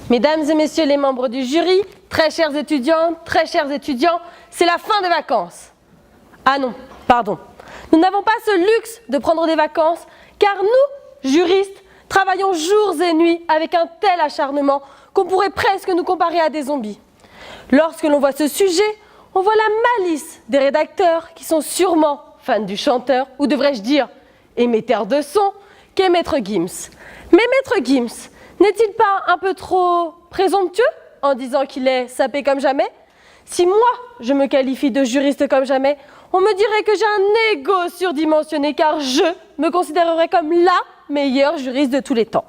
Mesdames et messieurs les membres du jury, très chères étudiantes, très chers étudiants, c'est la fin des vacances. Ah non, pardon. Nous n'avons pas ce luxe de prendre des vacances, car nous, juristes, travaillons jours et nuits avec un tel acharnement qu'on pourrait presque nous comparer à des zombies. Lorsque l'on voit ce sujet, on voit la malice des rédacteurs qui sont sûrement fans du chanteur, ou devrais-je dire émetteur de son, qu'est Maître Gims. Mais Maître Gims n'est-il pas un peu trop présomptueux en disant qu'il est sapé comme jamais? Si moi, je me qualifie de juriste comme jamais, on me dirait que j'ai un ego surdimensionné car je me considérerais comme la meilleure juriste de tous les temps.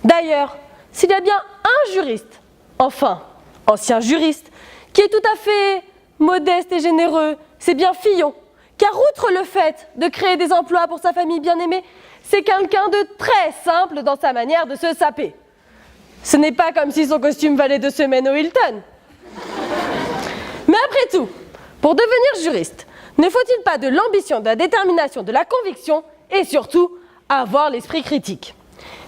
D'ailleurs, s'il y a bien un juriste, enfin, ancien juriste, qui est tout à fait modeste et généreux, c'est bien Fillon. Car outre le fait de créer des emplois pour sa famille bien-aimée, c'est quelqu'un de très simple dans sa manière de se saper. Ce n'est pas comme si son costume valait 2 semaines au Hilton. Mais après tout, pour devenir juriste, ne faut-il pas de l'ambition, de la détermination, de la conviction et surtout avoir l'esprit critique?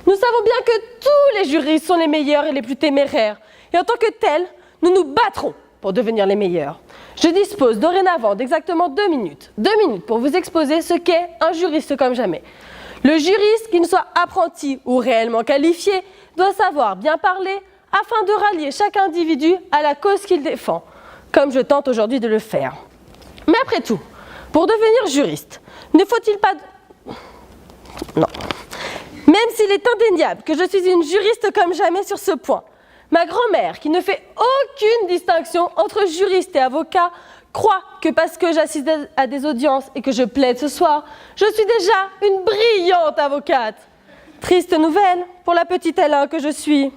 Nous savons bien que tous les juristes sont les meilleurs et les plus téméraires. Et en tant que tels, nous nous battrons pour devenir les meilleurs. Je dispose dorénavant d'exactement 2 minutes. 2 minutes pour vous exposer ce qu'est un juriste comme jamais. Le juriste, qu'il ne soit apprenti ou réellement qualifié, doit savoir bien parler afin de rallier chaque individu à la cause qu'il défend, comme je tente aujourd'hui de le faire. Mais après tout, pour devenir juriste, ne faut-il pas... Non. Même s'il est indéniable que je suis une juriste comme jamais sur ce point, ma grand-mère, qui ne fait aucune distinction entre juriste et avocat, croit que parce que j'assiste à des audiences et que je plaide ce soir, je suis déjà une brillante avocate. Triste nouvelle pour la petite Alain que je suis.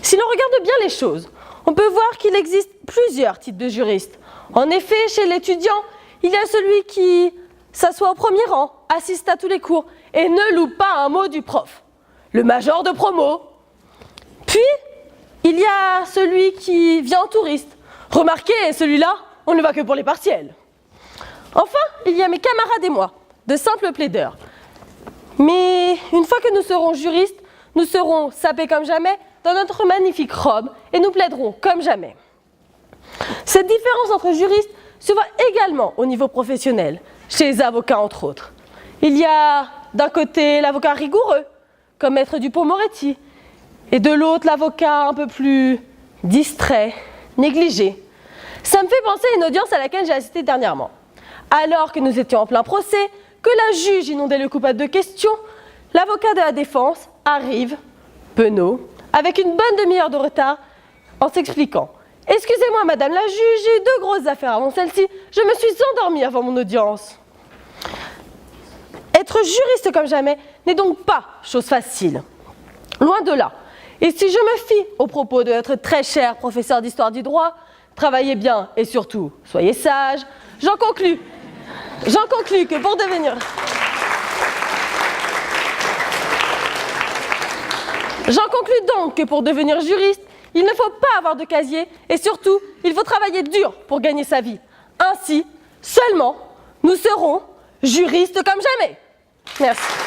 Si l'on regarde bien les choses, on peut voir qu'il existe plusieurs types de juristes. En effet, chez l'étudiant, il y a celui qui s'assoit au premier rang, assiste à tous les cours et ne loupe pas un mot du prof. Le major de promo. Puis, il y a celui qui vient en touriste. Remarquez, celui-là, on ne va que pour les partiels. Enfin, il y a mes camarades et moi, de simples plaideurs. Mais une fois que nous serons juristes, nous serons sapés comme jamais dans notre magnifique robe et nous plaiderons comme jamais. Cette différence entre juristes se voit également au niveau professionnel, chez les avocats entre autres. Il y a d'un côté l'avocat rigoureux, comme Maître Dupond-Moretti, et de l'autre l'avocat un peu plus distrait, négligé. Ça me fait penser à une audience à laquelle j'ai assisté dernièrement. Alors que nous étions en plein procès, que la juge inondait le coupable de questions, l'avocat de la défense arrive, penaud, avec une bonne demi-heure de retard, en s'expliquant. « Excusez-moi, madame la juge, j'ai eu 2 grosses affaires avant celle-ci, je me suis endormie avant mon audience. » Être juriste comme jamais n'est donc pas chose facile. Loin de là. Et si je me fie aux propos de notre très cher professeur d'histoire du droit, travaillez bien et surtout, soyez sages, j'en conclus que pour devenir... J'en conclus donc que pour devenir juriste, il ne faut pas avoir de casier et surtout, il faut travailler dur pour gagner sa vie. Ainsi, seulement, nous serons juristes comme jamais. Merci.